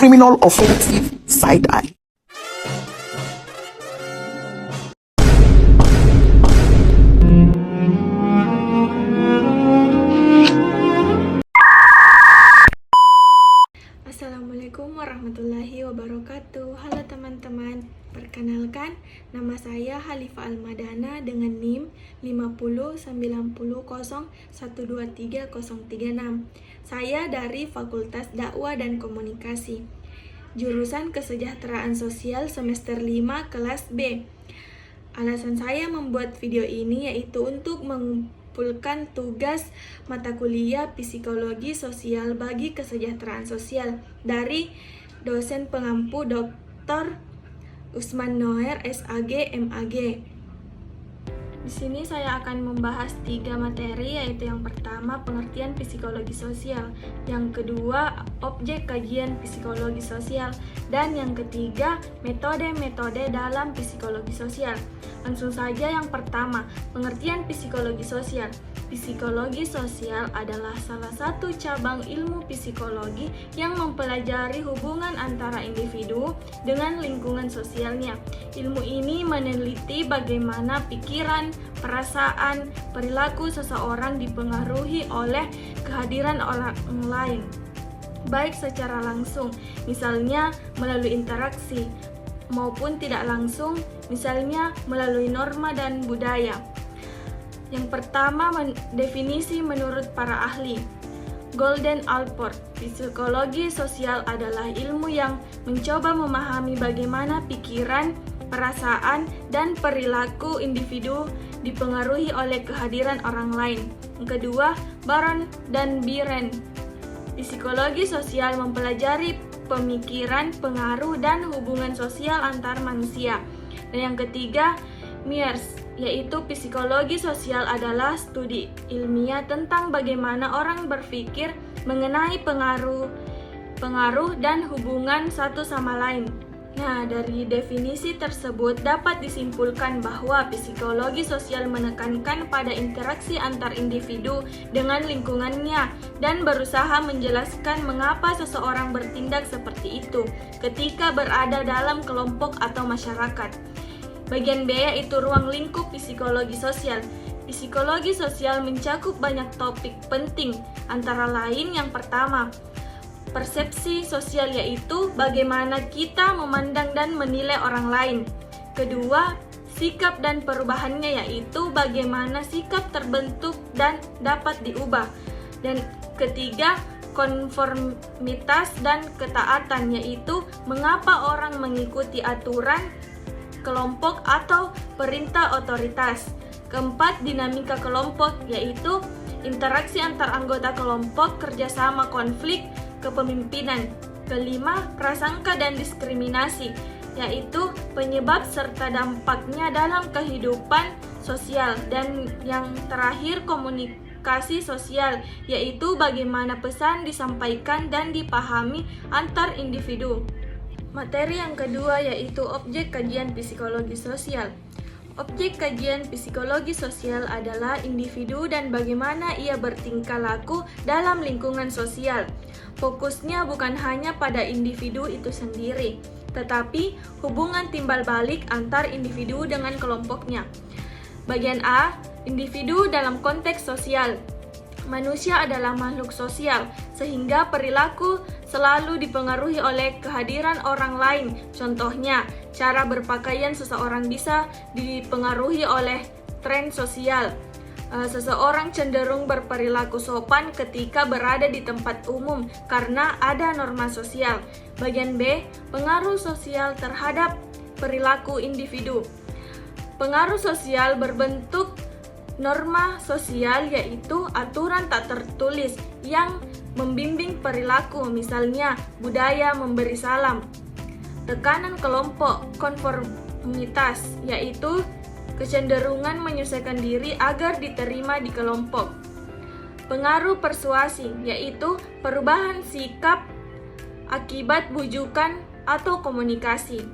criminal offensive side eye. Assalamualaikum warahmatullahi wabarakatuh. Halo teman-teman, perkenalkan nama saya Halifah Almadana dengan NIM 50900123036. Saya dari Fakultas Dakwah dan Komunikasi, jurusan Kesejahteraan Sosial semester 5 kelas B. Alasan saya membuat video ini yaitu untuk mengumpulkan tugas mata kuliah Psikologi Sosial bagi Kesejahteraan Sosial dari dosen pengampu Dr. Usman Noer, SAG, MAG. Di sini saya akan membahas 3 materi, yaitu yang pertama pengertian psikologi sosial, yang kedua objek kajian psikologi sosial, dan yang ketiga metode-metode dalam psikologi sosial. Langsung saja yang pertama, pengertian psikologi sosial. Psikologi sosial adalah salah satu cabang ilmu psikologi yang mempelajari hubungan antara individu dengan lingkungan sosialnya. Ilmu ini meneliti bagaimana pikiran, perasaan, perilaku seseorang dipengaruhi oleh kehadiran orang lain, baik secara langsung, misalnya melalui interaksi, maupun tidak langsung, misalnya melalui norma dan budaya. Yang pertama, definisi menurut para ahli. Golden Alport, psikologi sosial adalah ilmu yang mencoba memahami bagaimana pikiran, perasaan, dan perilaku individu dipengaruhi oleh kehadiran orang lain. Yang kedua, Baron dan Biren, psikologi sosial mempelajari pemikiran, pengaruh, dan hubungan sosial antar manusia. Dan yang ketiga, Myers, yaitu psikologi sosial adalah studi ilmiah tentang bagaimana orang berpikir mengenai pengaruh dan hubungan satu sama lain. Nah, dari definisi tersebut dapat disimpulkan bahwa psikologi sosial menekankan pada interaksi antar individu dengan lingkungannya dan berusaha menjelaskan mengapa seseorang bertindak seperti itu ketika berada dalam kelompok atau masyarakat. Bagian B yaitu ruang lingkup psikologi sosial. Psikologi sosial mencakup banyak topik penting, antara lain yang pertama, persepsi sosial, yaitu bagaimana kita memandang dan menilai orang lain. Kedua, sikap dan perubahannya, yaitu bagaimana sikap terbentuk dan dapat diubah. Dan ketiga, konformitas dan ketaatan, yaitu mengapa orang mengikuti aturan kelompok atau perintah otoritas. Keempat, dinamika kelompok, yaitu interaksi antar anggota kelompok, kerjasama, konflik, kepemimpinan. Kelima, prasangka dan diskriminasi, yaitu penyebab serta dampaknya dalam kehidupan sosial. Dan yang terakhir, komunikasi sosial, yaitu bagaimana pesan disampaikan dan dipahami antar individu. Materi yang kedua yaitu objek kajian psikologi sosial. Objek kajian psikologi sosial adalah individu dan bagaimana ia bertingkah laku dalam lingkungan sosial. Fokusnya bukan hanya pada individu itu sendiri, tetapi hubungan timbal balik antar individu dengan kelompoknya. Bagian A, individu dalam konteks sosial. Manusia adalah makhluk sosial, sehingga perilaku selalu dipengaruhi oleh kehadiran orang lain. Contohnya, cara berpakaian seseorang bisa dipengaruhi oleh tren sosial. Seseorang cenderung berperilaku sopan ketika berada di tempat umum karena ada norma sosial. Bagian B, pengaruh sosial terhadap perilaku individu. Pengaruh sosial berbentuk norma sosial, yaitu aturan tak tertulis yang membimbing perilaku, misalnya budaya memberi salam. Tekanan kelompok, konformitas, yaitu kecenderungan menyesuaikan diri agar diterima di kelompok. Pengaruh persuasi, yaitu perubahan sikap akibat bujukan atau komunikasi.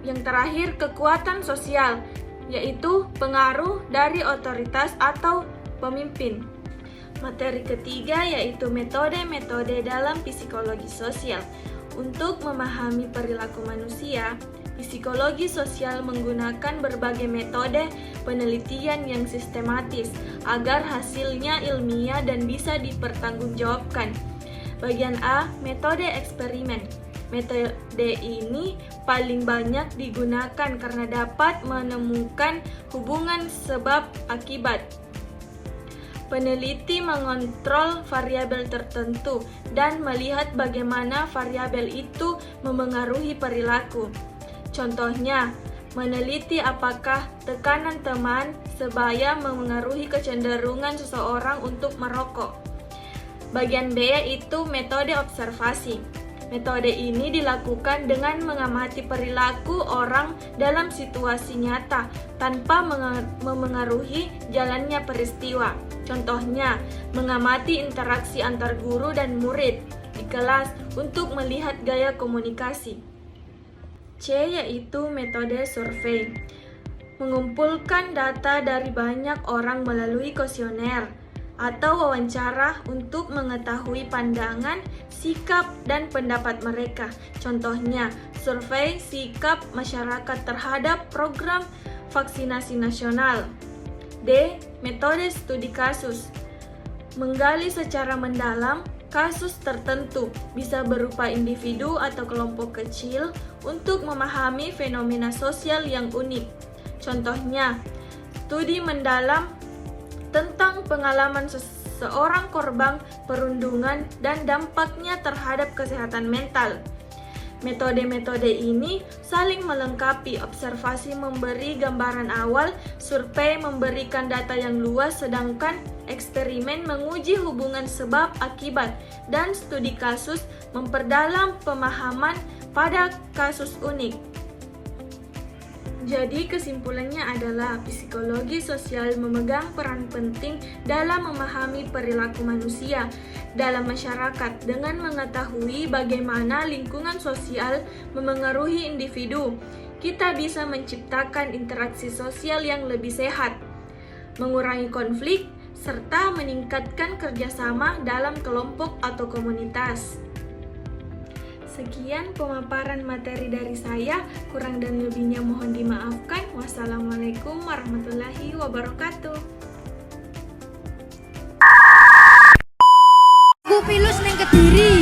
Yang terakhir, kekuatan sosial, yaitu pengaruh dari otoritas atau pemimpin. Materi ketiga yaitu metode-metode dalam psikologi sosial. Untuk memahami perilaku manusia, psikologi sosial menggunakan berbagai metode penelitian yang sistematis agar hasilnya ilmiah dan bisa dipertanggungjawabkan. Bagian A, metode eksperimen. Metode ini paling banyak digunakan karena dapat menemukan hubungan sebab akibat. Peneliti mengontrol variabel tertentu dan melihat bagaimana variabel itu memengaruhi perilaku. Contohnya, meneliti apakah tekanan teman sebaya memengaruhi kecenderungan seseorang untuk merokok. Bagian B yaitu metode observasi. Metode ini dilakukan dengan mengamati perilaku orang dalam situasi nyata tanpa memengaruhi jalannya peristiwa. Contohnya, mengamati interaksi antar guru dan murid di kelas untuk melihat gaya komunikasi. C yaitu metode survei. Mengumpulkan data dari banyak orang melalui kuesioner atau wawancara untuk mengetahui pandangan, sikap, dan pendapat mereka. Contohnya, survei sikap masyarakat terhadap program vaksinasi nasional. D. Metode studi kasus. Menggali secara mendalam kasus tertentu, bisa berupa individu atau kelompok kecil, untuk memahami fenomena sosial yang unik. Contohnya, studi mendalam tentang pengalaman seorang korban perundungan dan dampaknya terhadap kesehatan mental. Metode-metode ini saling melengkapi. Observasi memberi gambaran awal, survei memberikan data yang luas, sedangkan eksperimen menguji hubungan sebab akibat, dan studi kasus memperdalam pemahaman pada kasus unik. Jadi kesimpulannya adalah psikologi sosial memegang peran penting dalam memahami perilaku manusia dalam masyarakat dengan mengetahui bagaimana lingkungan sosial memengaruhi individu. Kita bisa menciptakan interaksi sosial yang lebih sehat, mengurangi konflik, serta meningkatkan kerjasama dalam kelompok atau komunitas. Sekian pemaparan materi dari saya, kurang dan lebihnya mohon dimaafkan. Wassalamualaikum warahmatullahi wabarakatuh. Aku pilus ning Kediri.